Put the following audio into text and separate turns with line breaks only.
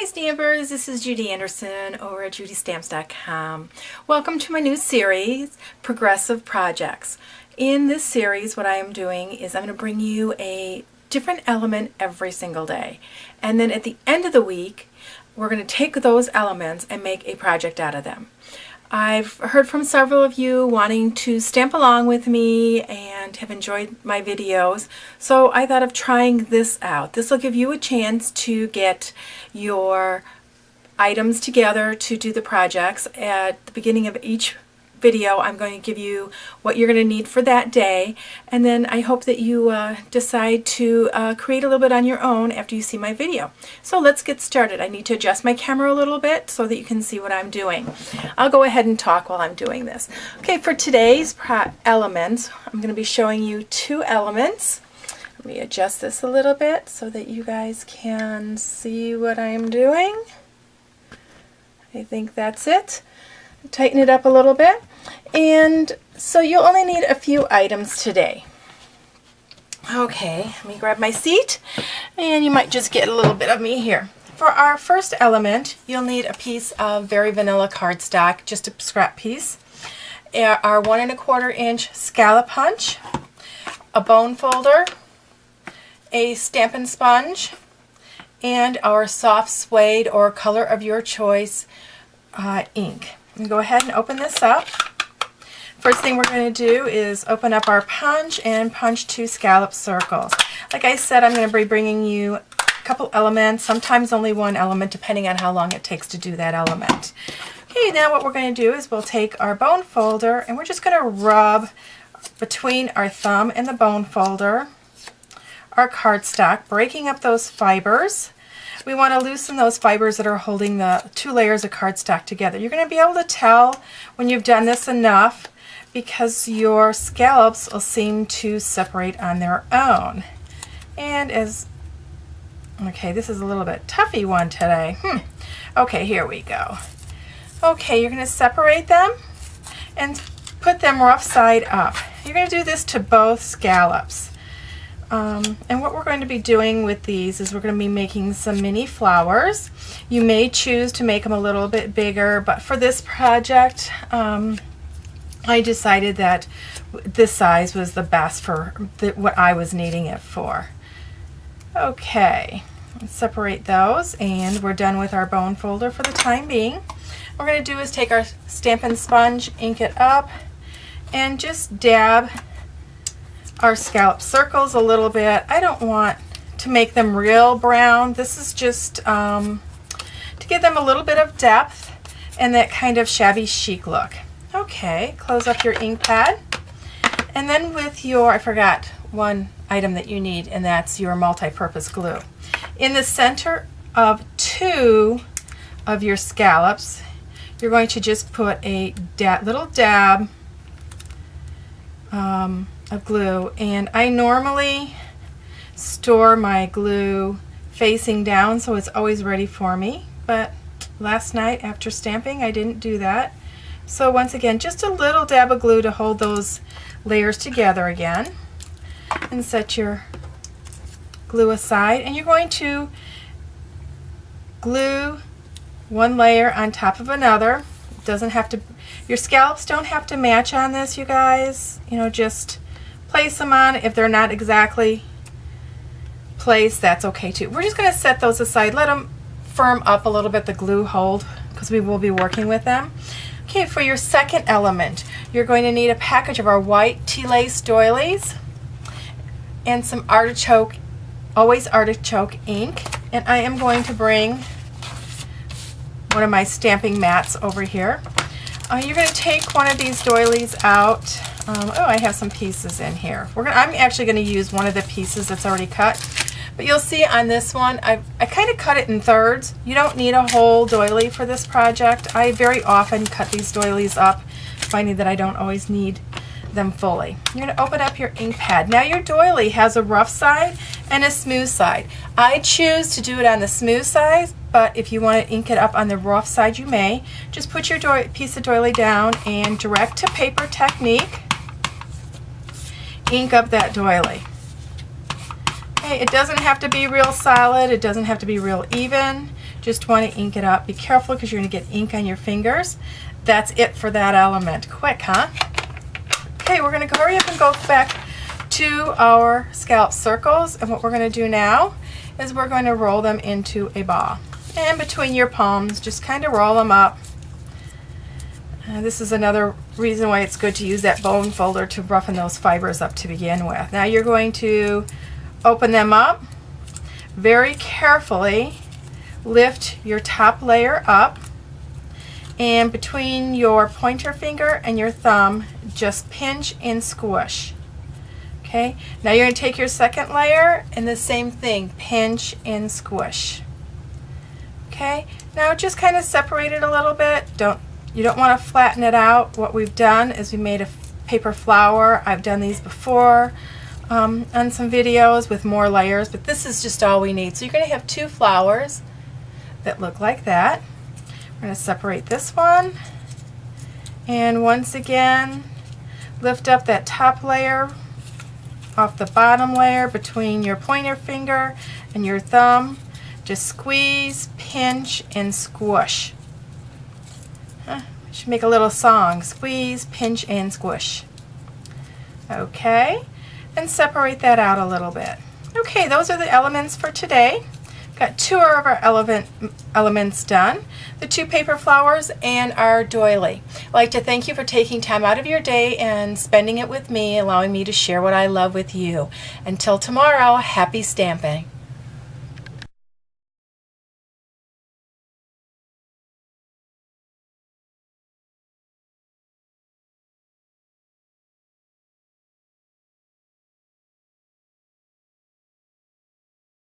Hi Stampers, this is Judi Anderson over at JudiStamps.com. Welcome to my new series, Progressive Projects. In this series, what I am doing is I'm going to bring you a different element every single day. And then at the end of the week, we're going to take those elements and make a project out of them. I've heard from several of you wanting to stamp along with me and have enjoyed my videos, so I thought of trying this out. This will give you a chance to get your items together to do the projects. At the beginning of each video, I'm going to give you what you're going to need for that day, and then I hope that you decide to create a little bit on your own after you see my video. So let's get started. I need to adjust my camera a little bit so that you can see what I'm doing. I'll go ahead and talk while I'm doing this. Okay, for today's elements, I'm going to be showing you two elements. Let me adjust this a little bit so that you guys can see what I'm doing. I think that's it. Tighten it up a little bit. And so you'll only need a few items today. Okay, let me grab my seat, and you might just get a little bit of me here. For our first element, you'll need a piece of very vanilla cardstock, just a scrap piece, our 1 1/4 inch scallop punch, a bone folder, a Stampin' sponge, and our soft suede or color of your choice ink. And go ahead and open this up. First thing we're going to do is open up our punch and punch 2 scallop circles. Like I said, I'm going to be bringing you a couple elements, sometimes only one element, depending on how long it takes to do that element. Okay, now what we're going to do is we'll take our bone folder and we're just going to rub between our thumb and the bone folder our cardstock, breaking up those fibers. We want to loosen those fibers that are holding the 2 layers of cardstock together. You're going to be able to tell when you've done this enough because your scallops will seem to separate on their own. And okay, this is a little bit toughy one today. Okay, here we go. Okay, you're going to separate them and put them rough side up. You're going to do this to both scallops. And what we're going to be doing with these is we're going to be making some mini flowers. You may choose to make them a little bit bigger, but for this project, I decided that this size was the best for what I was needing it for. Okay, let's separate those, and we're done with our bone folder for the time being. What we're going to do is take our Stampin' sponge, ink it up, and just dab our scallop circles a little bit. I don't want to make them real brown. This is just to give them a little bit of depth and that kind of shabby chic look. Okay, close up your ink pad, and then with your, I forgot one item that you need, and that's your multi-purpose glue. In the center of 2 of your scallops, you're going to just put a little dab of glue, and I normally store my glue facing down so it's always ready for me, but last night after stamping I didn't do that. So once again, just a little dab of glue to hold those layers together again, and set your glue aside, and you're going to glue one layer on top of another. It doesn't have to, your scallops don't have to match on this, you guys. You know, just place them on. If they're not exactly placed, that's okay too. We're just going to set those aside, let them firm up a little bit, the glue hold, because we will be working with them. Okay, for your second element, you're going to need a package of our white tea lace doilies and some artichoke, always artichoke ink, and I am going to bring one of my stamping mats over here. You're going to take one of these doilies out. I have some pieces in here. I'm actually going to use one of the pieces that's already cut. But you'll see on this one, I kind of cut it in thirds. You don't need a whole doily for this project. I very often cut these doilies up, finding that I don't always need them fully. You're going to open up your ink pad. Now your doily has a rough side and a smooth side. I choose to do it on the smooth side, but if you want to ink it up on the rough side, you may. Just put your piece of doily down and direct to paper technique, ink up that doily. Okay, it doesn't have to be real solid, it doesn't have to be real even. Just want to ink it up. Be careful because you're going to get ink on your fingers. That's it for that element. Quick, huh? Okay, we're going to hurry up and go back to our scallop circles, and what we're going to do now is we're going to roll them into a ball. And between your palms, just kind of roll them up. This is another reason why it's good to use that bone folder to roughen those fibers up to begin with. Now you're going to open them up. Very carefully lift your top layer up, and between your pointer finger and your thumb, just pinch and squish. Okay, now you're going to take your second layer and the same thing, pinch and squish. Okay, now just kind of separate it a little bit. You don't want to flatten it out. What we've done is we made a paper flower. I've done these before on some videos with more layers, but this is just all we need. So you're going to have 2 flowers that look like that. We're going to separate this one, and once again lift up that top layer off the bottom layer between your pointer finger and your thumb. Just squeeze, pinch, and squish. Should make a little song. Squeeze, pinch, and squish. Okay, and separate that out a little bit. Okay, those are the elements for today. Got 2 of our elements done, the 2 paper flowers and our doily. I'd like to thank you for taking time out of your day and spending it with me, allowing me to share what I love with you. Until tomorrow, happy stamping.